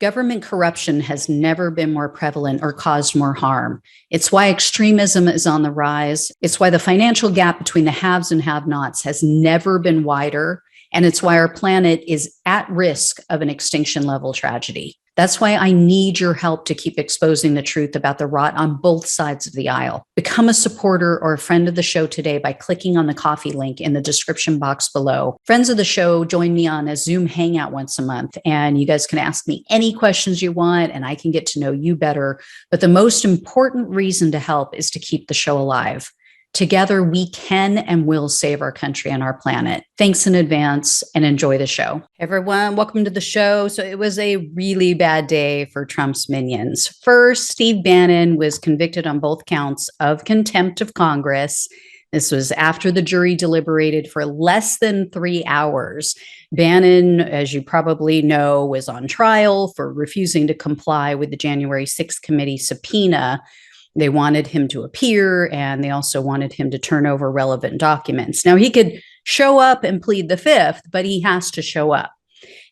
Government corruption has never been more prevalent or caused more harm. It's why extremism is on the rise. It's why the financial gap between the haves and have-nots has never been wider. And it's why our planet is at risk of an extinction level tragedy. That's why I need your help to keep exposing the truth about the rot on both sides of the aisle. Become a supporter or a friend of the show today by clicking on the coffee link in the description box below. Friends of the show join me on a Zoom hangout once a month, and you guys can ask me any questions you want, and I can get to know you better. But the most important reason to help is to keep the show alive. Together, we can and will save our country and our planet. Thanks in advance and enjoy the show. Hey everyone, welcome to the show. So it was a really bad day for Trump's minions. First, Steve Bannon was convicted on both counts of contempt of Congress. This was after the jury deliberated for less than 3 hours. Bannon, as you probably know, was on trial for refusing to comply with the January 6th committee subpoena. They wanted him to appear, and they also wanted him to turn over relevant documents. Now, he could show up and plead the fifth, but he has to show up.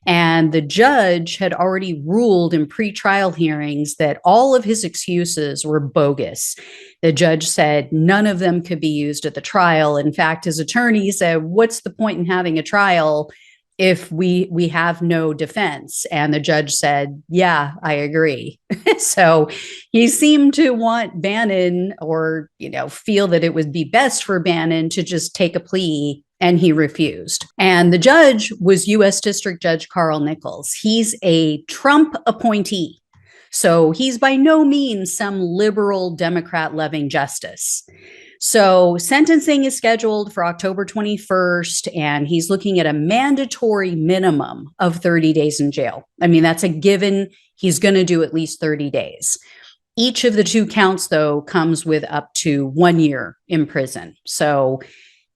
And the judge had already ruled in pretrial hearings that all of his excuses were bogus. The judge said none of them could be used at the trial. In fact, his attorney said, what's the point in having a trial if we have no defense? And the judge said, yeah, I agree. So he seemed to want Bannon, or, feel that it would be best for Bannon to just take a plea, and he refused. And the judge was U.S. District Judge Carl Nichols. He's a Trump appointee. So he's by no means some liberal Democrat loving justice. So sentencing is scheduled for October 21st, and he's looking at a mandatory minimum of 30 days in jail. I mean, that's a given. He's going to do at least 30 days. Each of the two counts, though, comes with up to 1 year in prison. So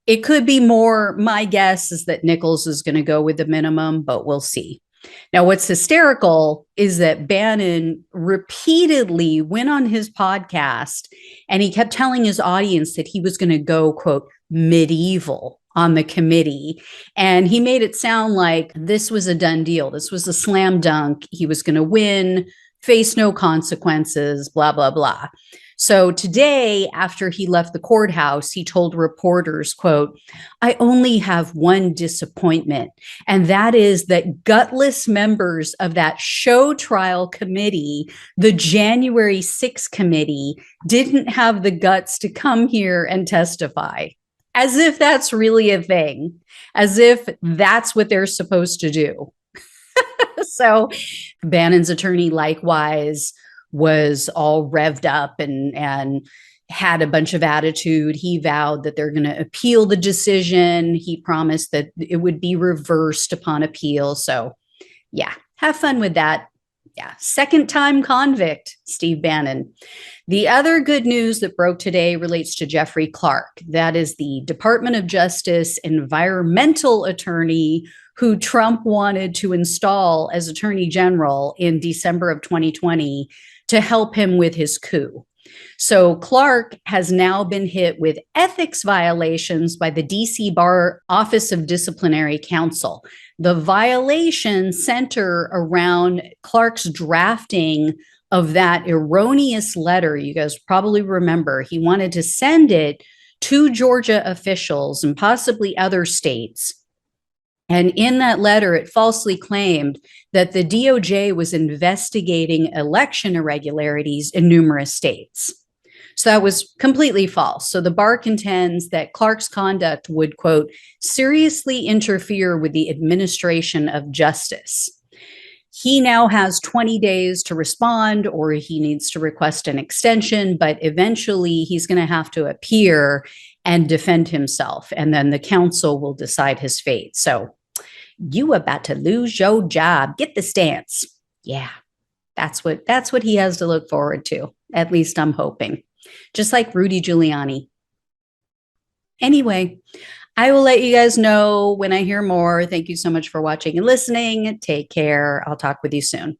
it could be more. My guess is that Nichols is going to go with the minimum, but we'll see. Now, what's hysterical is that Bannon repeatedly went on his podcast and he kept telling his audience that he was going to go, quote, medieval on the committee. And he made it sound like this was a done deal. This was a slam dunk. He was going to win, face no consequences, blah, blah, blah. So today, after he left the courthouse, he told reporters, quote, I only have one disappointment, and that is that gutless members of that show trial committee, the January 6th committee, didn't have the guts to come here and testify. As if that's really a thing, as if that's what they're supposed to do. So Bannon's attorney likewise was all revved up and had a bunch of attitude. He vowed that they're going to appeal the decision. He promised that it would be reversed upon appeal. So yeah, have fun with that. Yeah, second time convict, Steve Bannon. The other good news that broke today relates to Jeffrey Clark. That is the Department of Justice environmental attorney who Trump wanted to install as Attorney General in December of 2020 to help him with his coup. So Clark has now been hit with ethics violations by the DC Bar Office of Disciplinary Counsel. The violations center around Clark's drafting of that erroneous letter. You guys probably remember he wanted to send it to Georgia officials and possibly other states. And in that letter, it falsely claimed that the DOJ was investigating election irregularities in numerous states. So that was completely false. So the bar contends that Clark's conduct would, quote, seriously interfere with the administration of justice. He now has 20 days to respond, or he needs to request an extension, but eventually he's going to have to appear and defend himself. And then the council will decide his fate. So you about to lose your job. Get the stance. Yeah, that's what he has to look forward to. At least I'm hoping. Just like Rudy Giuliani. Anyway, I will let you guys know when I hear more. Thank you so much for watching and listening. Take care. I'll talk with you soon.